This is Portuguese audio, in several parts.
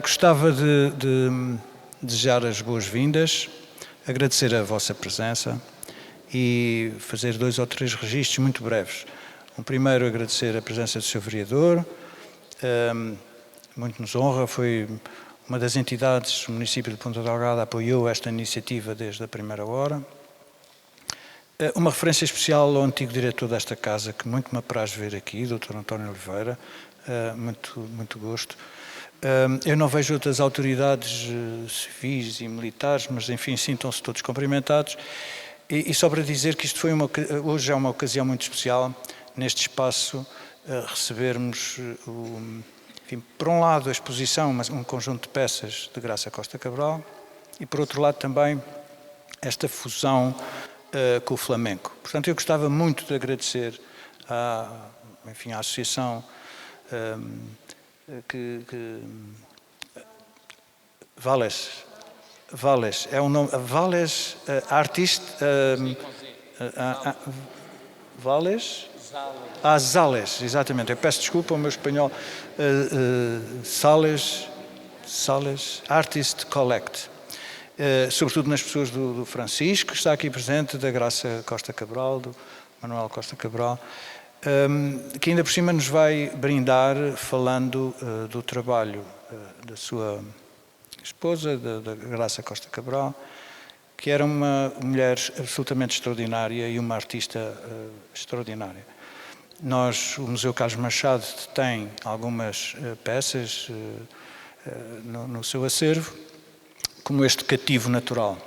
Gostava de desejar as boas-vindas, agradecer a vossa presença e fazer 2 ou 3 registros muito breves. Primeiro, agradecer a presença do Sr. Vereador, muito nos honra, foi uma das entidades do município de Ponta Delgada, apoiou esta iniciativa desde a primeira hora. Uma referência especial ao antigo diretor desta casa, que muito me apraz ver aqui, Dr. António Oliveira, muito gosto. Eu não vejo outras autoridades civis e militares, mas enfim, sintam-se todos cumprimentados. E só para dizer que isto foi hoje é uma ocasião muito especial, neste espaço, recebermos, enfim, por um lado, a exposição, um conjunto de peças de Graça Costa Cabral, e por outro lado também esta fusão com o flamenco. Portanto, eu gostava muito de agradecer à associação Vales, é um nome, Vales Artist, Vales? Zales, exatamente, eu peço desculpa, o meu espanhol, Sales Artist Collect, sobretudo nas pessoas do Francisco, que está aqui presente, da Graça Costa Cabral, do Manuel Costa Cabral, que ainda por cima nos vai brindar falando do trabalho da sua esposa, da Graça Costa Cabral, que era uma mulher absolutamente extraordinária e uma artista extraordinária. O Museu Carlos Machado tem algumas peças no seu acervo, como este cativo natural,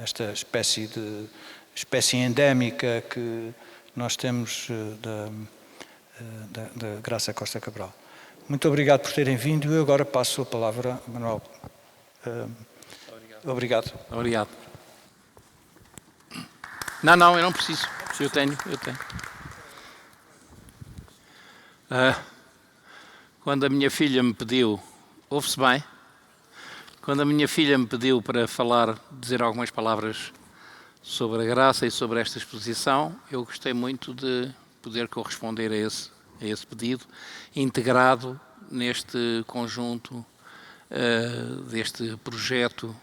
esta espécie endémica que nós temos da Graça Costa Cabral. Muito obrigado por terem vindo e eu agora passo a palavra a Manuel. Obrigado. Obrigado. Não, eu não preciso. Eu tenho. Quando a minha filha me pediu, ouve-se bem? Quando a minha filha me pediu para dizer algumas palavras sobre a Graça e sobre esta exposição, eu gostei muito de poder corresponder a esse pedido, integrado neste conjunto deste projeto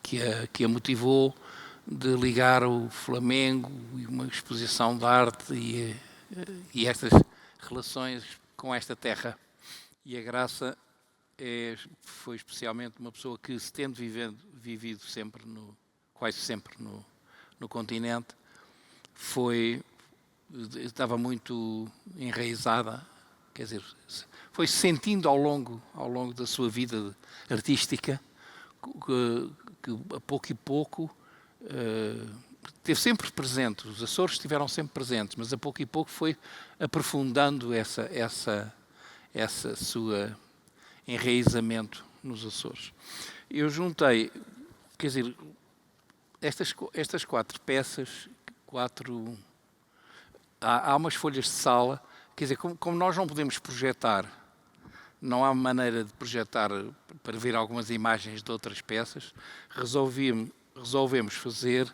que a motivou de ligar o Flamengo e uma exposição de arte e estas relações com esta terra. E a Graça foi especialmente uma pessoa que, se tendo vivido sempre quase sempre no continente, estava muito enraizada, quer dizer, foi sentindo ao longo da sua vida artística que a pouco e pouco esteve sempre presente, os Açores estiveram sempre presentes, mas a pouco e pouco foi aprofundando essa sua enraizamento nos Açores. Eu juntei, quer dizer, estas 4 peças, há umas folhas de sala, quer dizer, como nós não podemos projetar, não há maneira de projetar para ver algumas imagens de outras peças, resolvemos fazer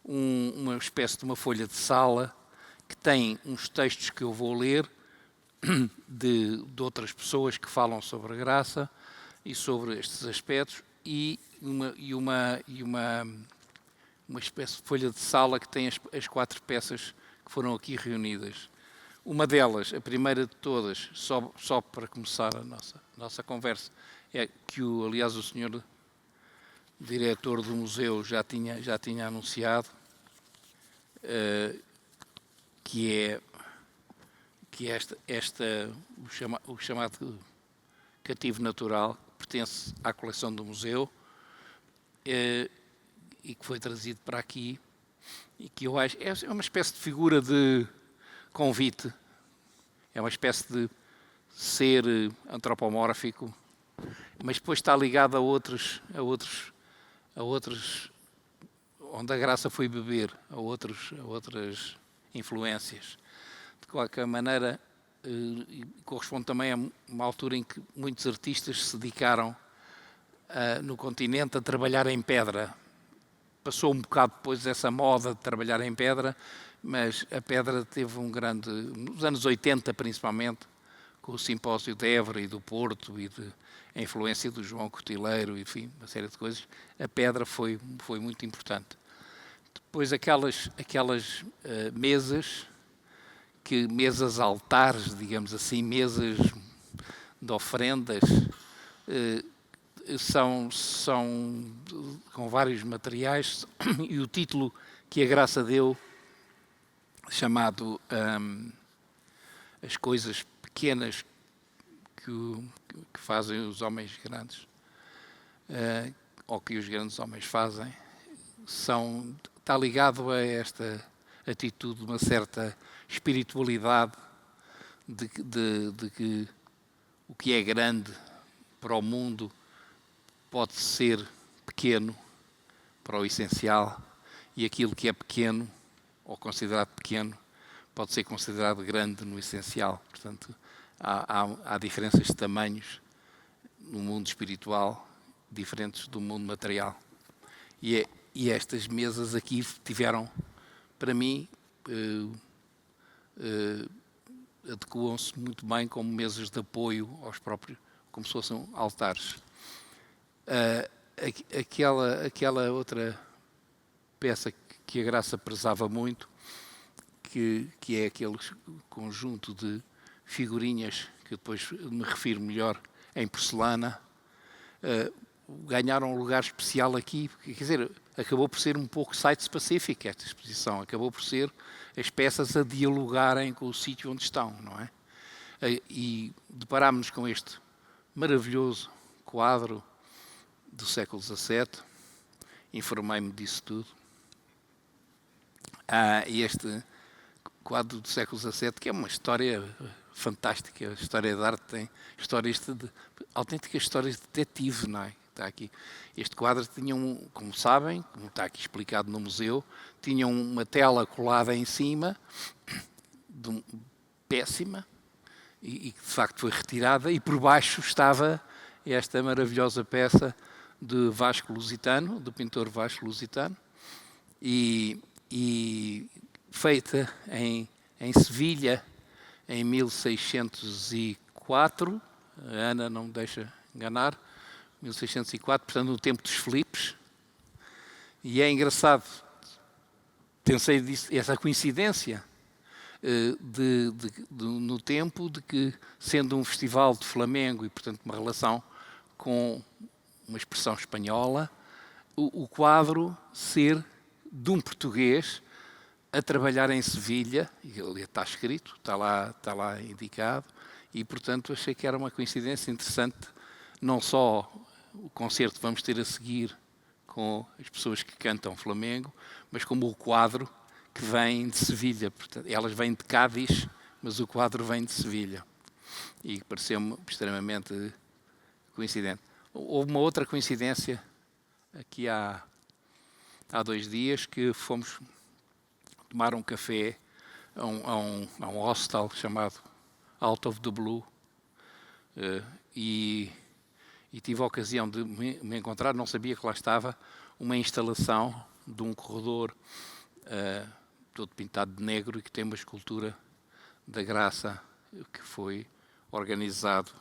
uma espécie de uma folha de sala que tem uns textos que eu vou ler de outras pessoas que falam sobre a Graça e sobre estes aspectos e uma espécie de folha de sala que tem as 4 peças que foram aqui reunidas. Uma delas, a primeira de todas, só para começar a nossa conversa, é que aliás o senhor diretor do museu já tinha anunciado, que é o chamado cativo natural, que pertence à coleção do museu e que foi trazido para aqui e que eu acho é uma espécie de figura de convite, é uma espécie de ser antropomórfico, mas depois está ligado a outros onde a Graça foi beber, a outras influências. De qualquer maneira, corresponde também a uma altura em que muitos artistas se dedicaram no continente a trabalhar em pedra. Passou um bocado depois essa moda de trabalhar em pedra, mas a pedra teve nos anos 80 principalmente, com o simpósio de Évora e do Porto e a influência do João Cotileiro, enfim, uma série de coisas, a pedra foi muito importante. Depois aquelas mesas, mesas altares, digamos assim, mesas de ofrendas, são com vários materiais, e o título que a Graça deu, chamado As Coisas Pequenas que fazem os homens grandes, ou que os grandes homens fazem, está ligado a esta atitude de uma certa espiritualidade de que o que é grande para o mundo pode ser pequeno para o essencial, e aquilo que é pequeno, ou considerado pequeno, pode ser considerado grande no essencial. Portanto, há diferenças de tamanhos no mundo espiritual, diferentes do mundo material. E estas mesas aqui tiveram, para mim, adequam-se muito bem como mesas de apoio aos próprios, como se fossem altares. Aquela outra peça que a Graça prezava muito, que é aquele conjunto de figurinhas, que depois me refiro melhor, em porcelana, ganharam um lugar especial aqui. Quer dizer, acabou por ser um pouco site-specific esta exposição, acabou por ser as peças a dialogarem com o sítio onde estão, não é? E deparámos-nos com este maravilhoso quadro do século XVII, informei-me disso tudo. E este quadro do século XVII, que é uma história fantástica, a história de arte tem histórias autênticas histórias de detetive, não é? Está aqui. Este quadro tinha, como sabem, como está aqui explicado no museu, tinha uma tela colada em cima, péssima, e que de facto foi retirada, e por baixo estava esta maravilhosa peça de Vasco Lusitano, do pintor Vasco Lusitano, e feita em Sevilha em 1604, a Ana não me deixa enganar, 1604, portanto no tempo dos Filipes. E é engraçado, pensei disso, essa coincidência no tempo de que, sendo um festival de Flamengo e portanto uma relação com uma expressão espanhola, o quadro ser de um português a trabalhar em Sevilha, e ele está escrito, está lá indicado, e portanto achei que era uma coincidência interessante, não só o concerto que vamos ter a seguir com as pessoas que cantam Flamengo, mas como o quadro que vem de Sevilha. Portanto, elas vêm de Cádiz, mas o quadro vem de Sevilha. E pareceu-me extremamente coincidente. Houve uma outra coincidência aqui há 2 dias, que fomos tomar um café a um hostel chamado Out of the Blue, e tive a ocasião de me encontrar, não sabia que lá estava, uma instalação de um corredor todo pintado de negro, e que tem uma escultura da Graça, que foi organizado,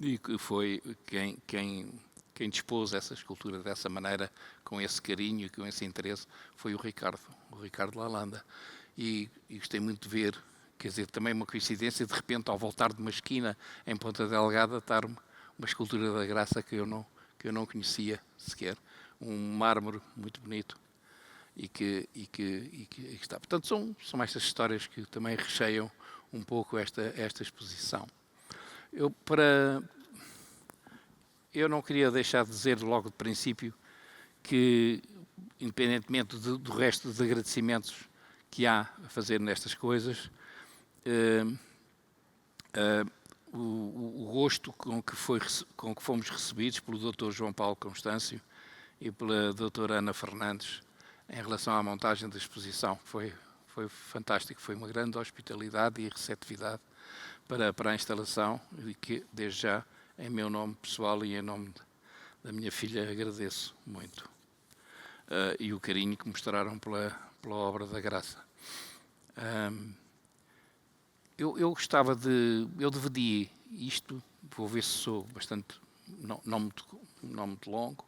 e que foi quem dispôs essa escultura dessa maneira, com esse carinho e com esse interesse, foi o Ricardo Lalanda. E gostei muito de ver, quer dizer, também uma coincidência, de repente, ao voltar de uma esquina em Ponta Delgada, estar uma escultura da Graça que eu não conhecia sequer, um mármore muito bonito, e que está. Portanto, são estas histórias que também recheiam um pouco esta exposição. Eu não queria deixar de dizer logo de princípio que, independentemente do resto dos agradecimentos que há a fazer nestas coisas, o gosto com que fomos recebidos pelo Dr. João Paulo Constâncio e pela Dra. Ana Fernandes em relação à montagem da exposição foi fantástico, foi uma grande hospitalidade e receptividade para a instalação, e que desde já, em meu nome pessoal e em nome da minha filha, agradeço muito. E o carinho que mostraram pela obra da Graça. eu gostava de... Eu dividi isto, vou ver se sou bastante... não muito longo,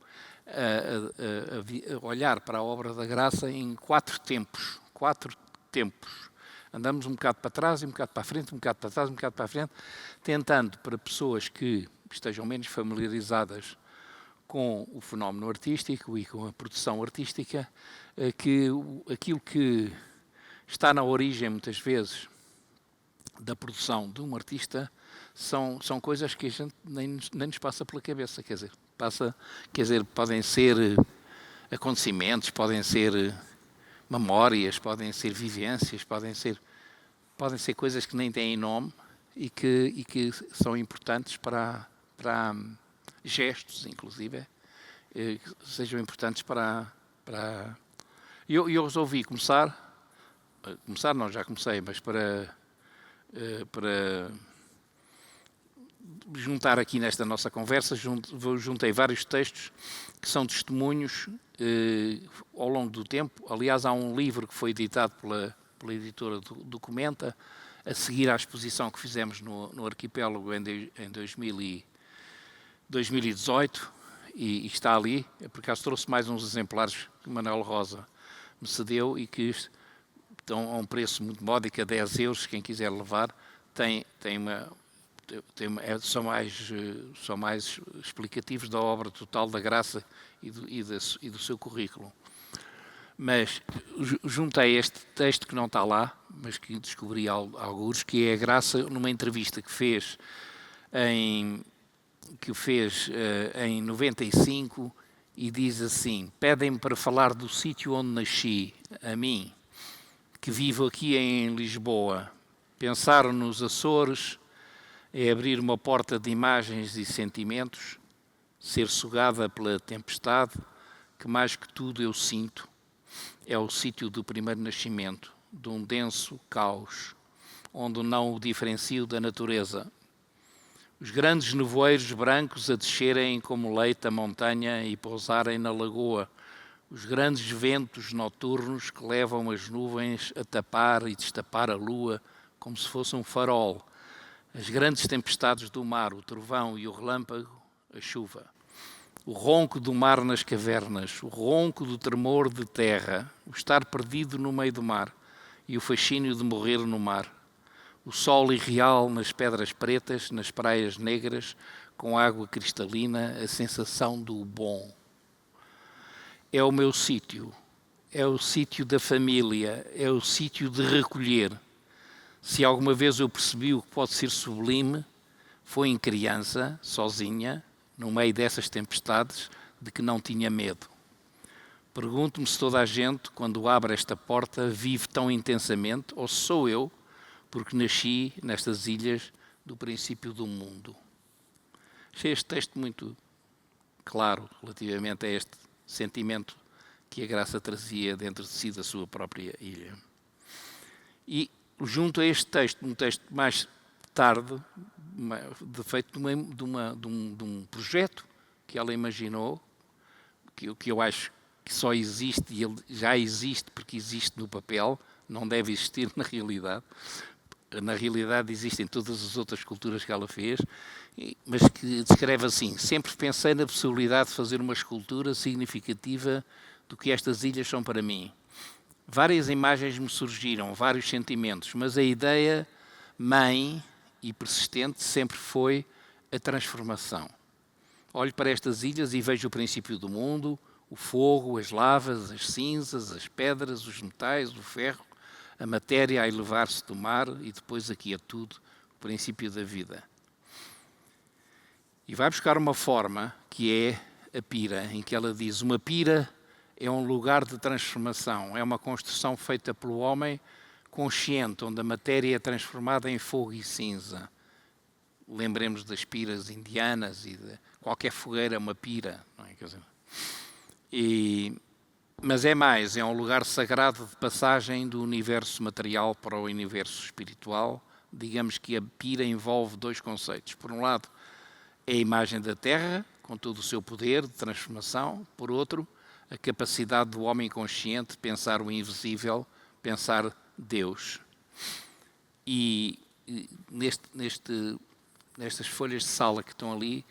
a olhar para a obra da graça em 4 tempos. 4 tempos. Andamos um bocado para trás e um bocado para a frente, um bocado para trás, um bocado para a frente, tentando para pessoas que estejam menos familiarizadas com o fenómeno artístico e com a produção artística, que aquilo que está na origem, muitas vezes, da produção de um artista são coisas que a gente nem nos passa pela cabeça, quer dizer, podem ser acontecimentos, podem ser memórias, podem ser vivências, podem ser coisas que nem têm nome e que são importantes para gestos, inclusive, que sejam importantes para... Eu resolvi começar não, já comecei, mas para juntar aqui nesta nossa conversa, juntei vários textos que são testemunhos ao longo do tempo. Aliás, há um livro que foi editado pela editora Documenta, a seguir à exposição que fizemos no Arquipélago em 2018, e está ali. Por acaso trouxe mais uns exemplares que o Manuel Rosa me cedeu e que estão a um preço muito módico, a 10 euros, quem quiser levar. São mais explicativos da obra total da graça e do seu currículo. Mas juntei este texto que não está lá, mas que descobri alguns, que é a Graça numa entrevista que fez em 95, e diz assim: pedem-me para falar do sítio onde nasci, a mim, que vivo aqui em Lisboa. Pensar nos Açores é abrir uma porta de imagens e sentimentos, ser sugada pela tempestade, que mais que tudo eu sinto. É o sítio do primeiro nascimento, de um denso caos, onde não o diferencio da natureza. Os grandes nevoeiros brancos a descerem como leite a montanha e pousarem na lagoa. Os grandes ventos noturnos que levam as nuvens a tapar e destapar a lua como se fosse um farol. As grandes tempestades do mar, o trovão e o relâmpago, a chuva. O ronco do mar nas cavernas, o ronco do tremor de terra, o estar perdido no meio do mar e o fascínio de morrer no mar. O sol irreal nas pedras pretas, nas praias negras, com água cristalina, a sensação do bom. É o meu sítio, é o sítio da família, é o sítio de recolher. Se alguma vez eu percebi o que pode ser sublime, foi em criança, sozinha, no meio dessas tempestades, de que não tinha medo. Pergunto-me se toda a gente, quando abre esta porta, vive tão intensamente, ou se sou eu, porque nasci nestas ilhas do princípio do mundo. Achei este texto muito claro relativamente a este sentimento que a graça trazia dentro de si da sua própria ilha. E junto a este texto, um texto mais tarde, feito de um projeto que ela imaginou, que eu acho que só existe, e ele já existe porque existe no papel, não deve existir na realidade. Na realidade existem todas as outras culturas que ela fez, mas que descreve assim: sempre pensei na possibilidade de fazer uma escultura significativa do que estas ilhas são para mim. Várias imagens me surgiram, vários sentimentos, mas a ideia mãe e persistente sempre foi a transformação. Olho para estas ilhas e vejo o princípio do mundo, o fogo, as lavas, as cinzas, as pedras, os metais, o ferro, a matéria a elevar-se do mar e depois aqui a tudo, o princípio da vida. E vai buscar uma forma que é a pira, em que ela diz: uma pira é um lugar de transformação, é uma construção feita pelo homem consciente, onde a matéria é transformada em fogo e cinza. Lembremos das piras indianas e de qualquer fogueira é uma pira, não é? Quer dizer, mas é mais, é um lugar sagrado de passagem do universo material para o universo espiritual. Digamos que a pira envolve 2 conceitos. Por um lado, é a imagem da Terra, com todo o seu poder de transformação. Por outro, a capacidade do homem consciente de pensar o invisível, pensar Deus. E nestas folhas de sala que estão ali,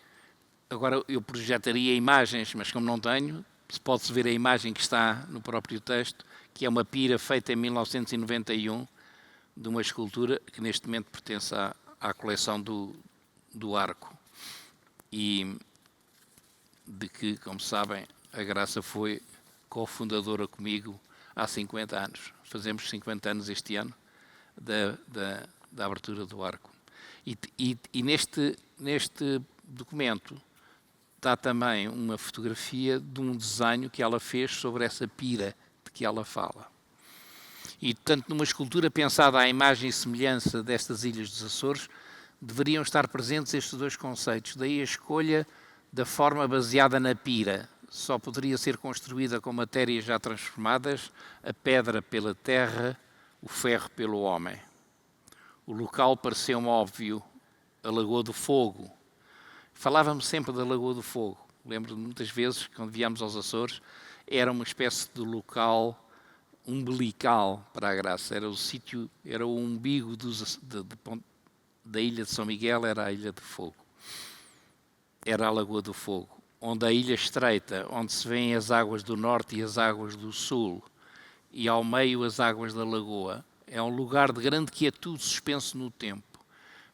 agora eu projetaria imagens, mas como não tenho, pode-se ver a imagem que está no próprio texto, que é uma pira feita em 1991, de uma escultura que neste momento pertence à coleção do Arco. E de que, como sabem, a Graça foi cofundadora comigo há 50 anos. Fazemos 50 anos este ano da abertura do Arco. E neste documento está também uma fotografia de um desenho que ela fez sobre essa pira de que ela fala. E, portanto, numa escultura pensada à imagem e semelhança destas ilhas dos Açores, deveriam estar presentes estes dois conceitos. Daí a escolha da forma baseada na pira. Só poderia ser construída com matérias já transformadas, a pedra pela terra, o ferro pelo homem. O local pareceu-me óbvio, a Lagoa do Fogo. Falava-me sempre da Lagoa do Fogo. Lembro-me muitas vezes, quando viemos aos Açores, era uma espécie de local umbilical para a Graça. Era o sítio, era o umbigo da ilha de São Miguel, era a Ilha do Fogo. Era a Lagoa do Fogo, onde a ilha estreita, onde se vêem as águas do norte e as águas do sul, e ao meio as águas da lagoa, é um lugar de grande quietude suspenso no tempo.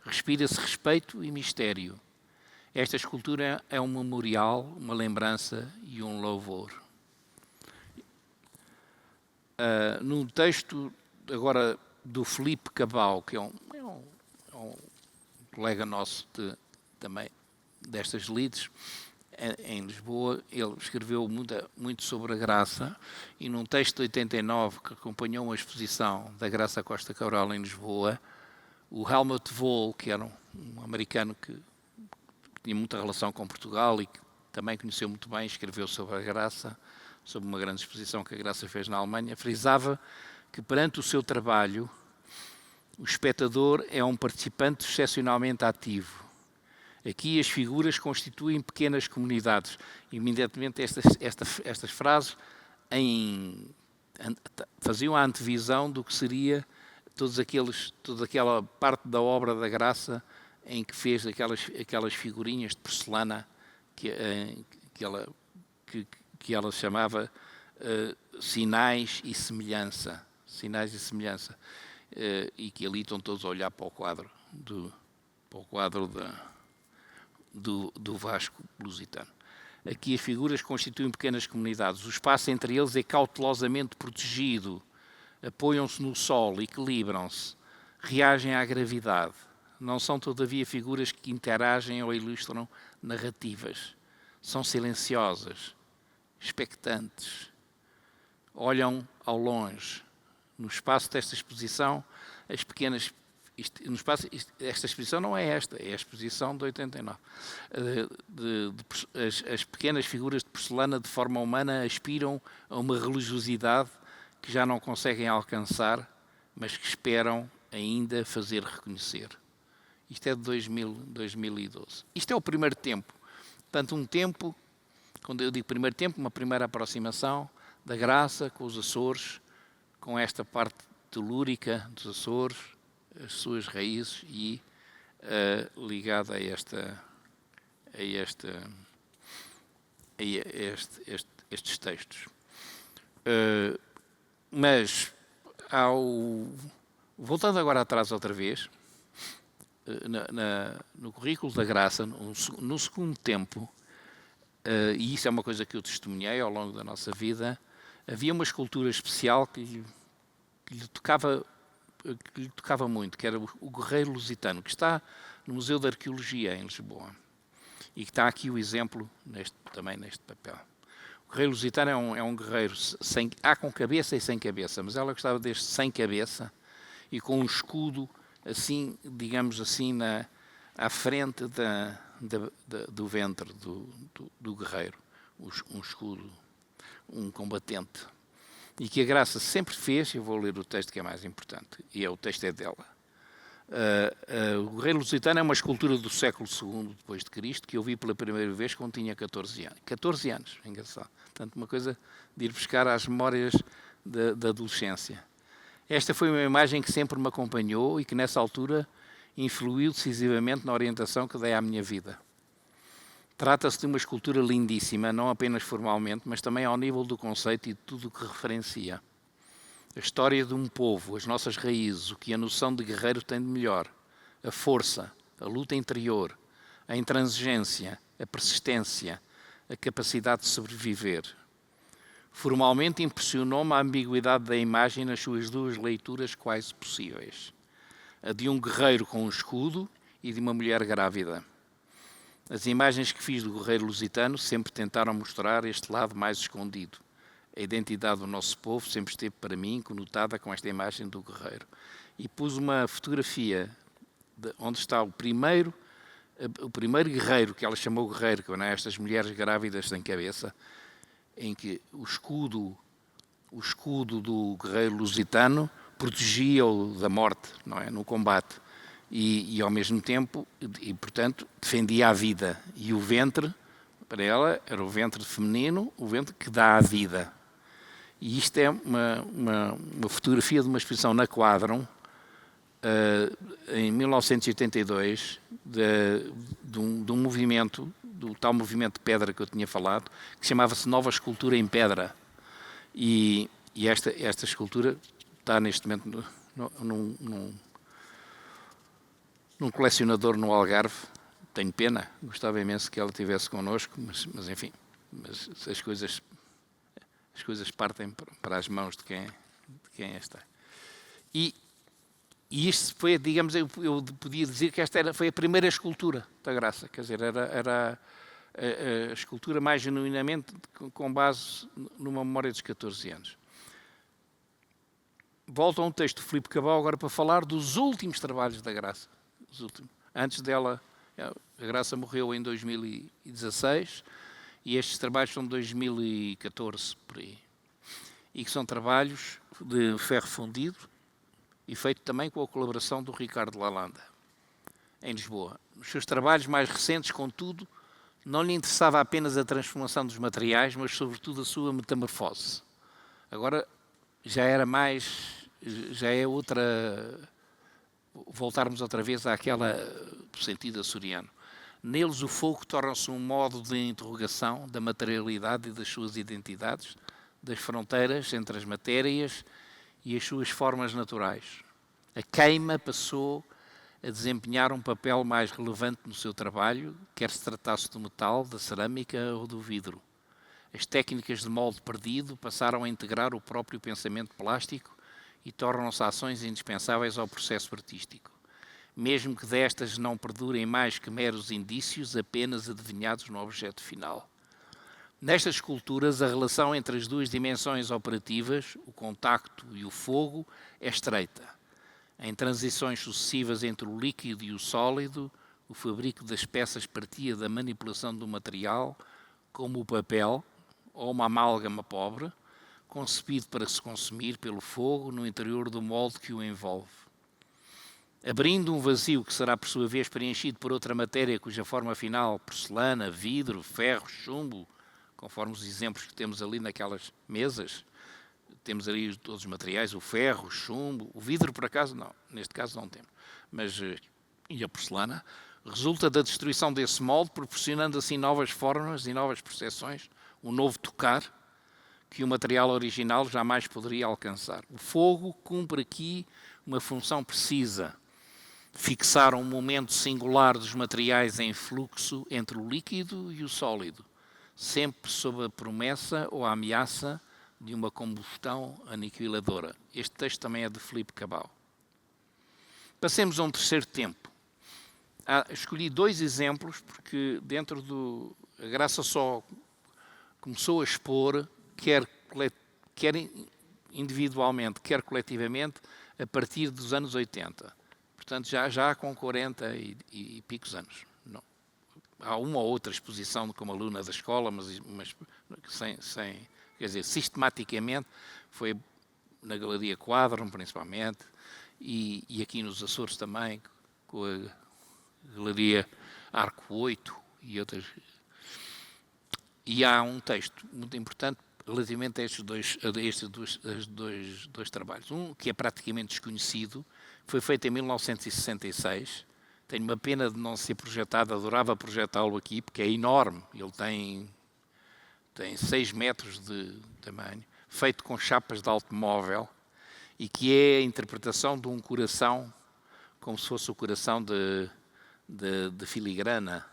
Respira-se respeito e mistério. Esta escultura é um memorial, uma lembrança e um louvor. Num texto agora do Filipe Cabal, que é um colega nosso também destas lides, em Lisboa, ele escreveu muito sobre a Graça, e num texto de 89 que acompanhou uma exposição da Graça Costa Cabral em Lisboa, o Helmut Wohl, que era um americano que tinha muita relação com Portugal e que também conheceu muito bem, escreveu sobre a Graça, sobre uma grande exposição que a Graça fez na Alemanha, frisava que perante o seu trabalho o espectador é um participante excepcionalmente ativo. Aqui as figuras constituem pequenas comunidades. Imediatamente estas frases faziam a antevisão do que seria toda aquela parte da obra da Graça em que fez aquelas figurinhas de porcelana que ela chamava sinais e semelhança. Sinais e semelhança. E que ali estão todos a olhar para o quadro do Vasco Lusitano. Aqui as figuras constituem pequenas comunidades. O espaço entre eles é cautelosamente protegido. Apoiam-se no sol, equilibram-se, reagem à gravidade. Não são, todavia, figuras que interagem ou ilustram narrativas. São silenciosas, expectantes. Olham ao longe. No espaço desta exposição, esta exposição não é esta, é a exposição de 89. As pequenas figuras de porcelana de forma humana aspiram a uma religiosidade que já não conseguem alcançar, mas que esperam ainda fazer reconhecer. Isto é de 2012. Isto é o primeiro tempo. Portanto, um tempo, quando eu digo primeiro tempo, uma primeira aproximação da Graça com os Açores, com esta parte telúrica dos Açores, as suas raízes e ligada a estes textos. Mas, voltando agora atrás outra vez, no currículo da Graça, no segundo tempo, e isso é uma coisa que eu testemunhei ao longo da nossa vida, havia uma escultura especial que lhe tocava muito, que era o Guerreiro Lusitano, que está no Museu de Arqueologia em Lisboa. E que está aqui o exemplo também neste papel. O Guerreiro Lusitano é um guerreiro há com cabeça e sem cabeça, mas ela gostava deste sem cabeça e com um escudo assim, digamos assim, à frente do ventre do guerreiro. Um escudo, um combatente. E que a Graça sempre fez, eu vou ler o texto que é mais importante, e o texto é dela. O Guerreiro Lusitano é uma escultura do século II depois de Cristo, que eu vi pela primeira vez quando tinha 14 anos. 14 anos, engraçado. Portanto, uma coisa de ir buscar às memórias da adolescência. Esta foi uma imagem que sempre me acompanhou e que nessa altura influiu decisivamente na orientação que dei à minha vida. Trata-se de uma escultura lindíssima, não apenas formalmente, mas também ao nível do conceito e de tudo o que referencia. A história de um povo, as nossas raízes, o que a noção de guerreiro tem de melhor, a força, a luta interior, a intransigência, a persistência, a capacidade de sobreviver. Formalmente impressionou-me a ambiguidade da imagem nas suas duas leituras quase possíveis. A de um guerreiro com um escudo e de uma mulher grávida. As imagens que fiz do guerreiro lusitano sempre tentaram mostrar este lado mais escondido. A identidade do nosso povo sempre esteve para mim conotada com esta imagem do guerreiro. E pus uma fotografia onde está o primeiro guerreiro, que ela chamou guerreiro, que não é? Estas mulheres grávidas sem cabeça, em que o escudo do guerreiro lusitano protegia-o da morte, não é? No combate. E ao mesmo tempo, portanto, defendia a vida. E o ventre, para ela, era o ventre feminino, o ventre que dá a vida. E isto é uma fotografia de uma exposição na Quadron, em 1982, de um movimento, do tal movimento de pedra que eu tinha falado, que chamava-se Nova Escultura em Pedra. E esta escultura está neste momento num colecionador no Algarve. Tenho pena, gostava imenso que ela estivesse connosco, mas enfim, as coisas partem para as mãos de quem está. E isto foi, digamos, eu podia dizer que esta foi a primeira escultura da Graça, quer dizer, era a escultura mais genuinamente com base numa memória dos 14 anos. Volto a um texto de Filipe Cabral agora para falar dos últimos trabalhos da Graça. Antes dela, a Graça morreu em 2016 e estes trabalhos são de 2014, por aí. E que são trabalhos de ferro fundido e feito também com a colaboração do Ricardo Lalanda, em Lisboa. Nos seus trabalhos mais recentes, contudo, não lhe interessava apenas a transformação dos materiais, mas sobretudo a sua metamorfose. Agora já é outra, voltarmos outra vez àquela sentido açoriano. Neles o fogo torna-se um modo de interrogação da materialidade e das suas identidades, das fronteiras entre as matérias e as suas formas naturais. A queima passou a desempenhar um papel mais relevante no seu trabalho, quer se tratasse do metal, da cerâmica ou do vidro. As técnicas de molde perdido passaram a integrar o próprio pensamento plástico e tornam-se ações indispensáveis ao processo artístico, mesmo que destas não perdurem mais que meros indícios apenas adivinhados no objeto final. Nestas esculturas, a relação entre as duas dimensões operativas, o contacto e o fogo, é estreita. Em transições sucessivas entre o líquido e o sólido, o fabrico das peças partia da manipulação do material, como o papel, ou uma amálgama pobre, concebido para se consumir pelo fogo no interior do molde que o envolve. Abrindo um vazio que será por sua vez preenchido por outra matéria cuja forma final, porcelana, vidro, ferro, chumbo, conforme os exemplos que temos ali naquelas mesas, temos ali todos os materiais, o ferro, o chumbo, o vidro por acaso não, neste caso não temos, mas e a porcelana, resulta da destruição desse molde, proporcionando assim novas formas e novas percepções, um novo tocar que o material original jamais poderia alcançar. O fogo cumpre aqui uma função precisa, fixar um momento singular dos materiais em fluxo entre o líquido e o sólido, sempre sob a promessa ou a ameaça de uma combustão aniquiladora. Este texto também é de Filipe Cabral. Passemos a um terceiro tempo. Escolhi dois exemplos, porque dentro do... A Graça só começou a expor, quer individualmente, quer coletivamente, a partir dos anos 80. Portanto, já com 40 e picos anos. Não. Há uma ou outra exposição como aluna da escola, mas sem quer dizer, sistematicamente, foi na Galeria Quadron, principalmente, e aqui nos Açores também, com a Galeria Arco 8 e outras. E há um texto muito importante relativamente a estes dois trabalhos. Um que é praticamente desconhecido, Foi feito em 1966. Tenho uma pena de não ser projetado, adorava projetá-lo aqui, porque é enorme. Ele tem 6 metros de tamanho, feito com chapas de automóvel, e que é a interpretação de um coração, como se fosse o coração de filigrana,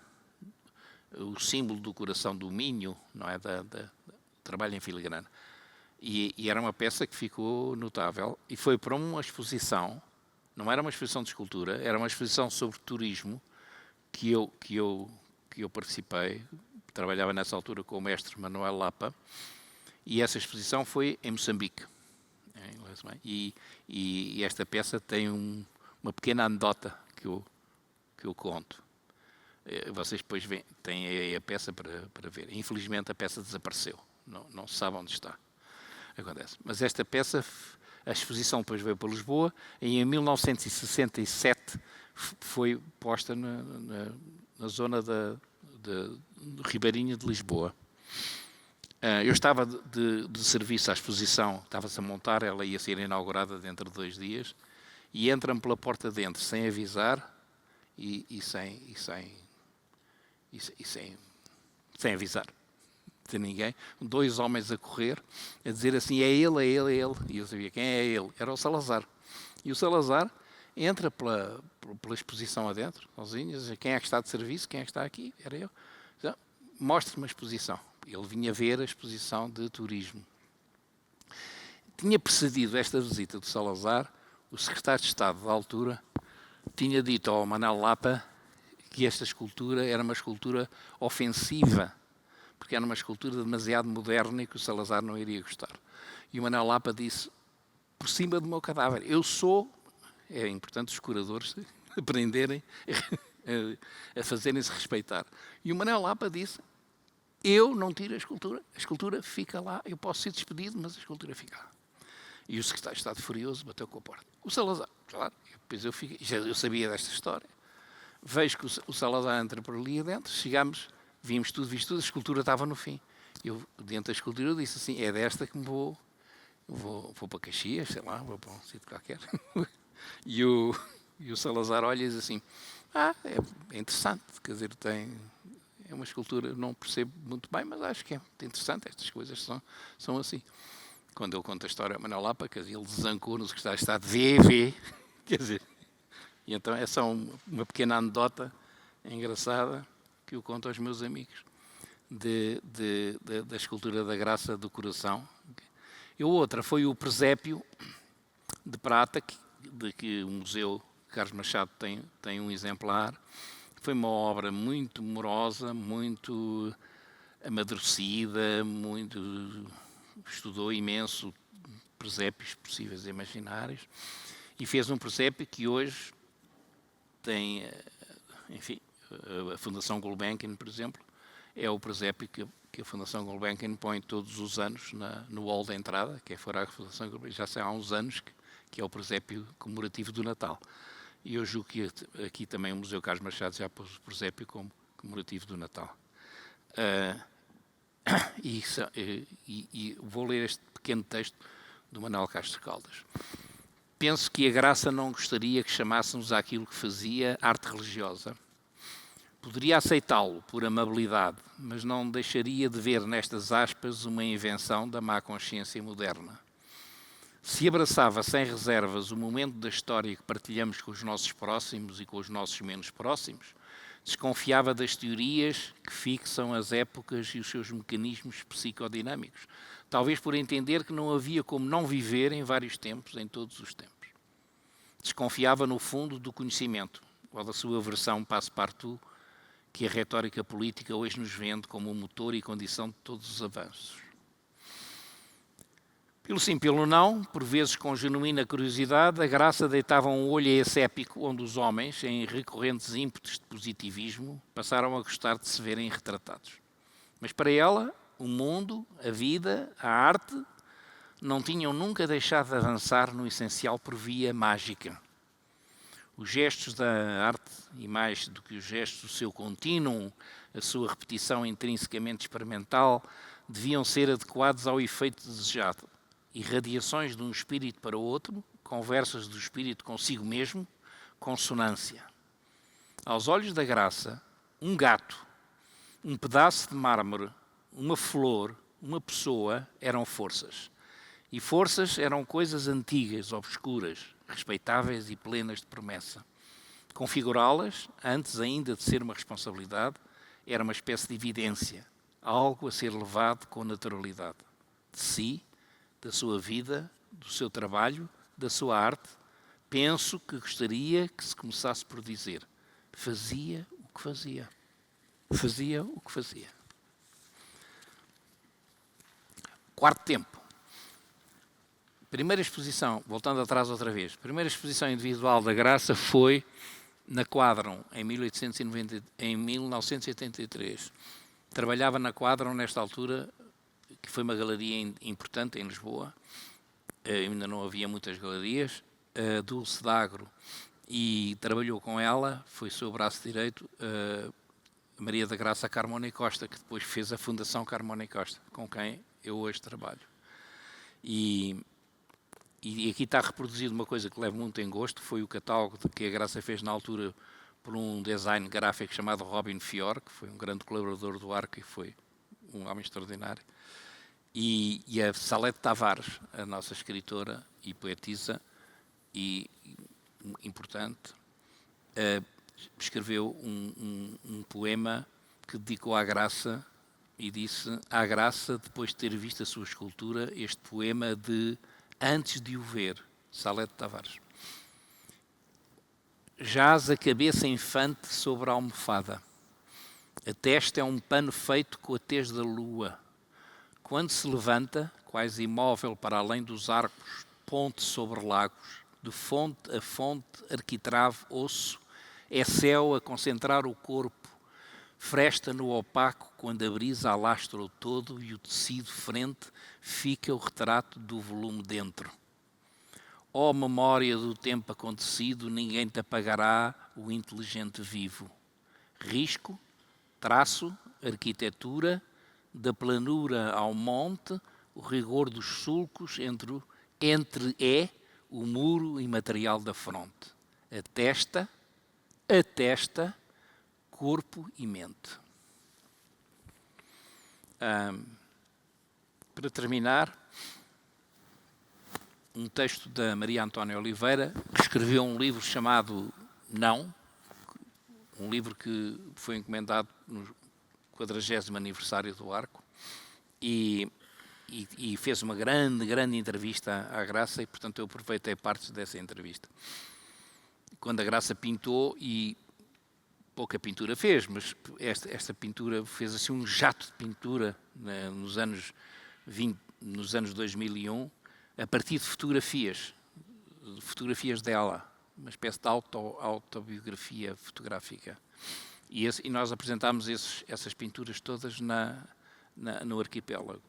o símbolo do coração do Minho, não é? Trabalho em filigrana. E era uma peça que ficou notável, e foi para uma exposição, não era uma exposição de escultura, era uma exposição sobre turismo, que eu participei. Trabalhava nessa altura com o mestre Manuel Lapa, e essa exposição foi em Moçambique. E esta peça tem uma pequena anedota que eu conto. Vocês depois têm a peça para ver. Infelizmente a peça desapareceu, não se sabe onde está. Acontece. Mas esta peça, a exposição depois veio para Lisboa, e em 1967 foi posta na zona do Ribeirinho de Lisboa. Eu estava de serviço à exposição, estava-se a montar, ela ia ser inaugurada dentro de 2 dias, e entram pela porta dentro, sem avisar e sem avisar de ninguém. 2 homens a correr, a dizer assim, é ele. E eu sabia quem é ele. Era o Salazar. E o Salazar entra pela exposição adentro, sozinho, diz, quem é que está de serviço, quem é que está aqui? Era eu. Então, mostre-me a exposição. Ele vinha ver a exposição de turismo. Tinha precedido esta visita do Salazar, o secretário de Estado da altura tinha dito ao Manuel Lapa que esta escultura era uma escultura ofensiva, porque era uma escultura demasiado moderna e que o Salazar não iria gostar. E o Manuel Lapa disse, por cima do meu cadáver, é importante os curadores aprenderem a fazerem-se respeitar. E o Manuel Lapa disse, eu não tiro a escultura fica lá, eu posso ser despedido, mas a escultura fica lá. E o secretário de Estado furioso bateu com a porta. O Salazar, claro, depois eu sabia desta história, vejo que o Salazar entra por ali adentro, chegámos, vimos tudo, a escultura estava no fim. Eu, dentro da escultura, eu disse assim, é desta que me vou para Caxias, sei lá, vou para um sítio qualquer. E o Salazar olha e diz assim, é interessante, quer dizer, é uma escultura, não percebo muito bem, mas acho que é muito interessante, estas coisas são assim. Quando eu conto a história a Manuel Lapa, quer dizer, ele desancou no secretário de Estado, vê, quer dizer, e então é só uma pequena anedota engraçada que eu conto aos meus amigos da escultura da Graça do Coração. E outra foi o presépio de prata, de que o Museu Carlos Machado tem um exemplar. Foi uma obra muito morosa, muito amadurecida, estudou imenso presépios possíveis e imaginários, e fez um presépio que hoje tem, enfim, a Fundação Gulbenkian, por exemplo, é o presépio que a Fundação Gulbenkian põe todos os anos no hall da entrada, que é fora a Fundação Gulbenkian, já há uns anos que é o presépio comemorativo do Natal. E eu julgo que aqui também o Museu Carlos Machado já pôs o presépio como comemorativo do Natal. E vou ler este pequeno texto do Manuel Castro Caldas. Penso que a Graça não gostaria que chamássemos àquilo que fazia arte religiosa. Poderia aceitá-lo por amabilidade, mas não deixaria de ver nestas aspas uma invenção da má consciência moderna. Se abraçava sem reservas o momento da história que partilhamos com os nossos próximos e com os nossos menos próximos, desconfiava das teorias que fixam as épocas e os seus mecanismos psicodinâmicos, talvez por entender que não havia como não viver em vários tempos, em todos os tempos. Desconfiava, no fundo, do conhecimento, ou da sua versão passe-partout, que a retórica política hoje nos vende como o motor e condição de todos os avanços. Pelo sim, pelo não, por vezes com genuína curiosidade, a Graça deitava um olho a esse épico onde os homens, em recorrentes ímpetos de positivismo, passaram a gostar de se verem retratados. Mas para ela, o mundo, a vida, a arte, não tinham nunca deixado de avançar no essencial por via mágica. Os gestos da arte, e mais do que os gestos, o seu contínuo, a sua repetição intrinsecamente experimental, deviam ser adequados ao efeito desejado. Irradiações de um espírito para o outro, conversas do espírito consigo mesmo, consonância. Aos olhos da graça, um gato, um pedaço de mármore, uma flor, uma pessoa eram forças. E forças eram coisas antigas, obscuras, respeitáveis e plenas de promessa. Configurá-las, antes ainda de ser uma responsabilidade, era uma espécie de evidência, algo a ser levado com naturalidade. De si, da sua vida, do seu trabalho, da sua arte, penso que gostaria que se começasse por dizer: fazia o que fazia. Fazia o que fazia. Quarto tempo. Primeira exposição, voltando atrás outra vez, primeira exposição individual da Graça foi na Quadron, em 1983. Trabalhava na Quadron nesta altura, que foi uma galeria importante em Lisboa, ainda não havia muitas galerias, Dulce D'Agro, e trabalhou com ela, foi seu braço direito, Maria da Graça Carmona e Costa, que depois fez a Fundação Carmona e Costa, com quem eu hoje trabalho. E aqui está reproduzido uma coisa que levo muito em gosto, foi o catálogo que a Graça fez na altura por um design gráfico chamado Robin Fior, que foi um grande colaborador do Arco e foi um homem extraordinário. E a Salete Tavares, a nossa escritora e poetisa, e importante, escreveu um poema que dedicou à Graça e disse: à Graça, depois de ter visto a sua escultura, este poema de Antes de o ver, Salete Tavares. Jaz a cabeça infante sobre a almofada. A testa é um pano feito com a tez da lua. Quando se levanta, quase imóvel para além dos arcos, ponte sobre lagos, de fonte a fonte, arquitrave, osso, é céu a concentrar o corpo, fresta no opaco quando a brisa alastra o todo e o tecido frente fica o retrato do volume dentro. Ó memória do tempo acontecido, ninguém te apagará o inteligente vivo. Risco, traço, arquitetura, da planura ao monte, o rigor dos sulcos entre o muro imaterial da fronte. A testa, corpo e mente. Para terminar, um texto da Maria Antónia Oliveira, que escreveu um livro chamado Não, um livro que foi encomendado no 40º aniversário do Arco, e fez uma grande entrevista à Graça, e portanto eu aproveitei partes dessa entrevista. Quando a Graça pintou, e pouca pintura fez, mas esta pintura fez assim um jato de pintura, né, nos anos 2001, a partir de fotografias dela, uma espécie de autobiografia fotográfica. E nós apresentámos essas pinturas todas no arquipélago.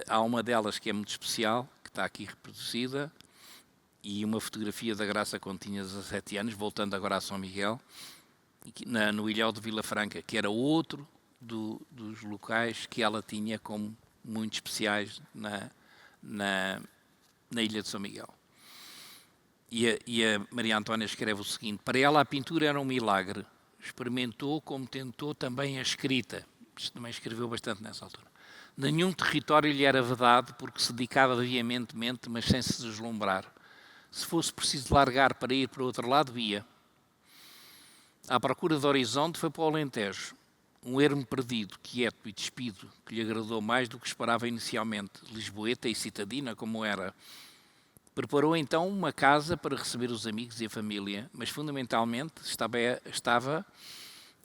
Há uma delas que é muito especial, que está aqui reproduzida, e uma fotografia da Graça quando tinha 17 anos, voltando agora a São Miguel, no Ilhéu de Vila Franca, que era outro dos locais que ela tinha como muito especiais na Ilha de São Miguel. E a Maria Antónia escreve o seguinte: para ela a pintura era um milagre. Experimentou como tentou também a escrita. Isto também escreveu bastante nessa altura. Nenhum território lhe era vedado porque se dedicava veementemente, mas sem se deslumbrar. Se fosse preciso largar para ir para o outro lado, ia. À procura de horizonte foi para o Alentejo. Um ermo perdido, quieto e despido, que lhe agradou mais do que esperava inicialmente, lisboeta e citadina como era. Preparou então uma casa para receber os amigos e a família, mas fundamentalmente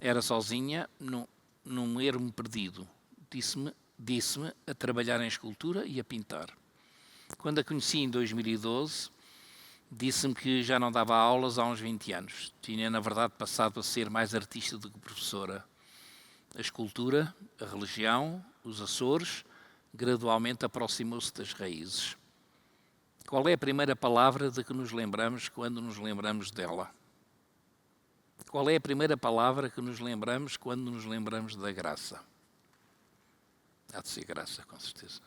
era sozinha num ermo perdido. Disse-me a trabalhar em escultura e a pintar. Quando a conheci em 2012, disse-me que já não dava aulas há uns 20 anos. Tinha, na verdade, passado a ser mais artista do que professora. A escultura, a religião, os Açores, gradualmente aproximou-se das raízes. Qual é a primeira palavra de que nos lembramos quando nos lembramos dela? Qual é a primeira palavra que nos lembramos quando nos lembramos da graça? Há de ser graça, com certeza.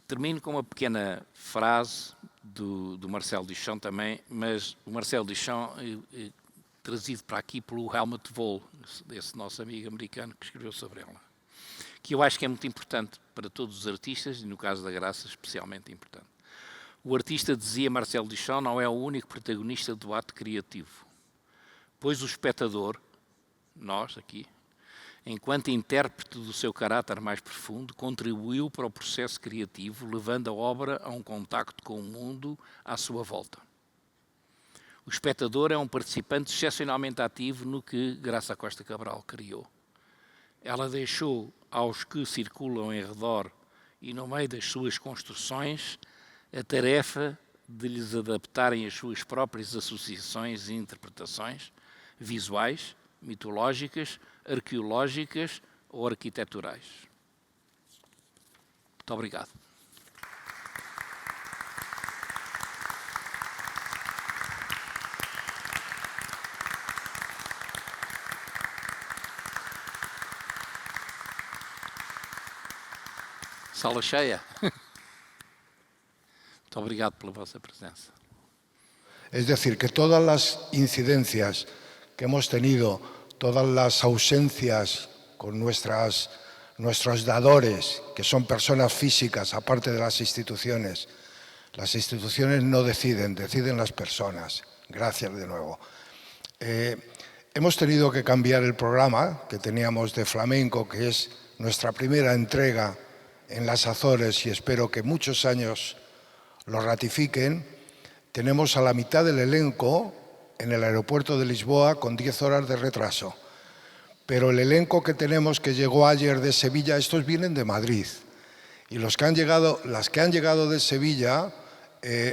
Termino com uma pequena frase do Marcel Duchamp também, mas o Marcel Duchamp trazido para aqui pelo Helmut Wohl, esse nosso amigo americano que escreveu sobre ela, que eu acho que é muito importante para todos os artistas, e no caso da Graça especialmente importante. O artista, dizia Marcel Duchamp, não é o único protagonista do ato criativo, pois o espectador, nós aqui, enquanto intérprete do seu caráter mais profundo, contribuiu para o processo criativo, levando a obra a um contacto com o mundo à sua volta. O espectador é um participante excepcionalmente ativo no que Graça Costa Cabral criou. Ela deixou aos que circulam em redor e no meio das suas construções a tarefa de lhes adaptarem as suas próprias associações e interpretações visuais, mitológicas, arqueológicas ou arquiteturais. Muito obrigado. Sala cheia. Muito obrigado pela vossa presença. Es decir, que todas las incidencias que hemos tenido, todas las ausencias con nuestros dadores, que son personas físicas, aparte de las instituciones no deciden, deciden las personas. Gracias de nuevo. Hemos tenido que cambiar el programa que teníamos de flamenco, que es nuestra primera entrega en las Azores y espero que muchos años lo ratifiquen. Tenemos a la mitad del elenco en el aeropuerto de Lisboa con 10 horas de retraso. Pero el elenco que tenemos que llegó ayer de Sevilla, estos vienen de Madrid. Y las que han llegado de Sevilla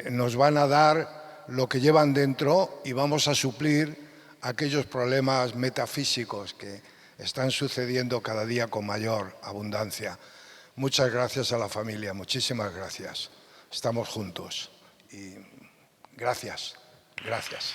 nos van a dar lo que llevan dentro y vamos a suplir aquellos problemas metafísicos que están sucediendo cada día con mayor abundancia. Muchas gracias a la familia, muchísimas gracias. Estamos juntos y gracias, gracias.